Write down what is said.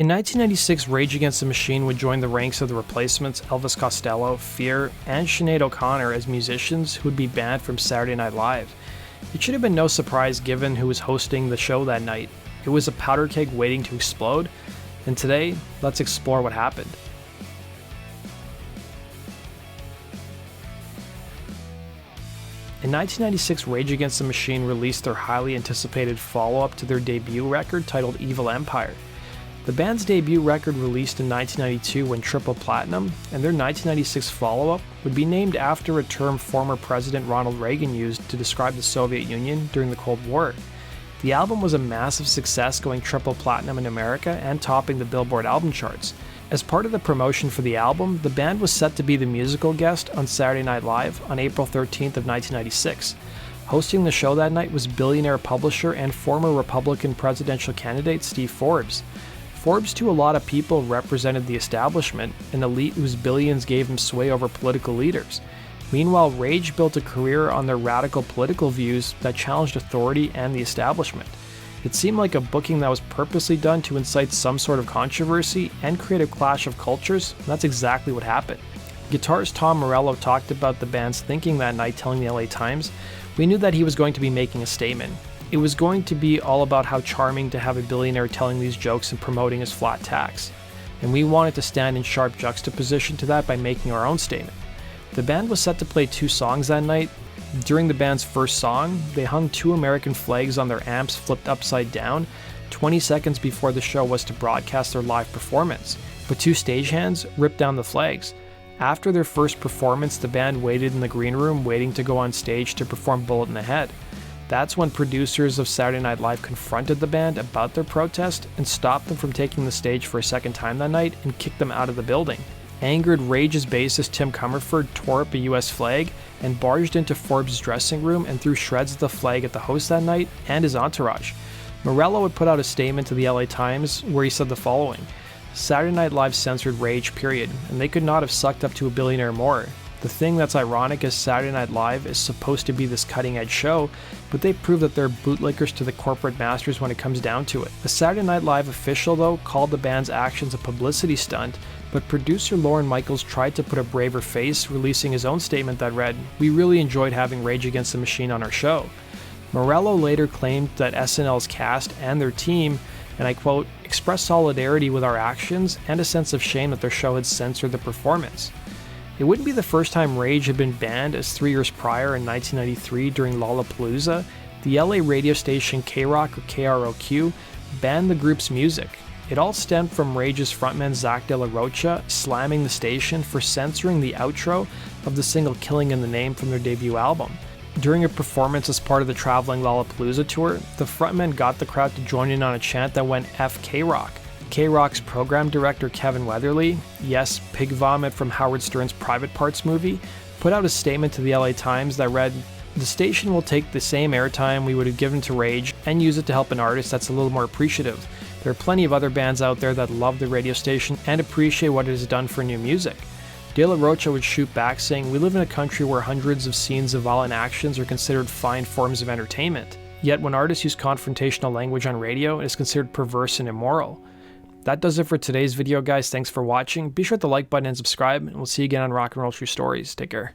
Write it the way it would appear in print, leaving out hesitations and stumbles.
In 1996, Rage Against the Machine would join the ranks of the Replacements, Elvis Costello, Fear, and Sinead O'Connor as musicians who would be banned from Saturday Night Live. It should have been no surprise given who was hosting the show that night. It was a powder keg waiting to explode, and today, let's explore what happened. In 1996, Rage Against the Machine released their highly anticipated follow-up to their debut record titled Evil Empire. The band's debut record released in 1992 went triple platinum, and their 1996 follow-up would be named after a term former President Ronald Reagan used to describe the Soviet Union during the Cold War. The album was a massive success, going triple platinum in America and topping the Billboard album charts. As part of the promotion for the album, the band was set to be the musical guest on Saturday Night Live on April 13th of 1996. Hosting the show that night was billionaire publisher and former Republican presidential candidate Steve Forbes. Forbes, to a lot of people, represented the establishment, an elite whose billions gave him sway over political leaders. Meanwhile, Rage built a career on their radical political views that challenged authority and the establishment. It seemed like a booking that was purposely done to incite some sort of controversy and create a clash of cultures, and that's exactly what happened. Guitarist Tom Morello talked about the band's thinking that night, telling the LA Times, "We knew that he was going to be making a statement. It was going to be all about how charming to have a billionaire telling these jokes and promoting his flat tax. And we wanted to stand in sharp juxtaposition to that by making our own statement." The band was set to play 2 songs that night. During the band's first song, they hung 2 American flags on their amps flipped upside down 20 seconds before the show was to broadcast their live performance, but 2 stagehands ripped down the flags. After their first performance, the band waited in the green room waiting to go on stage to perform Bullet in the Head. That's when producers of Saturday Night Live confronted the band about their protest and stopped them from taking the stage for a second time that night and kicked them out of the building. Angered, Rage's bassist Tim Comerford tore up a US flag and barged into Forbes' dressing room and threw shreds of the flag at the host that night and his entourage. Morello would put out a statement to the LA Times where he said the following: "Saturday Night Live censored Rage, period, and they could not have sucked up to a billionaire more. The thing that's ironic is Saturday Night Live is supposed to be this cutting-edge show, but they prove that they're bootlickers to the corporate masters when it comes down to it." The Saturday Night Live official, though, called the band's actions a publicity stunt, but producer Lorne Michaels tried to put a braver face, releasing his own statement that read, "We really enjoyed having Rage Against the Machine on our show." Morello later claimed that SNL's cast and their team, and I quote, "expressed solidarity with our actions and a sense of shame that their show had censored the performance." It wouldn't be the first time Rage had been banned, as 3 years prior in 1993 during Lollapalooza, the LA radio station K-Rock or KROQ banned the group's music. It all stemmed from Rage's frontman Zach De La Rocha slamming the station for censoring the outro of the single Killing in the Name from their debut album. During a performance as part of the traveling Lollapalooza tour, the frontman got the crowd to join in on a chant that went F K-Rock. K-Rock's program director Kevin Weatherly, yes, Pig Vomit from Howard Stern's Private Parts movie, put out a statement to the LA Times that read, "The station will take the same airtime we would have given to Rage and use it to help an artist that's a little more appreciative. There are plenty of other bands out there that love the radio station and appreciate what it has done for new music." De La Rocha would shoot back saying, "We live in a country where hundreds of scenes of violent actions are considered fine forms of entertainment. Yet when artists use confrontational language on radio, it is considered perverse and immoral." That does it for today's video, guys. Thanks for watching. Be sure to like button and subscribe, and we'll see you again on Rock and Roll True Stories. Take care.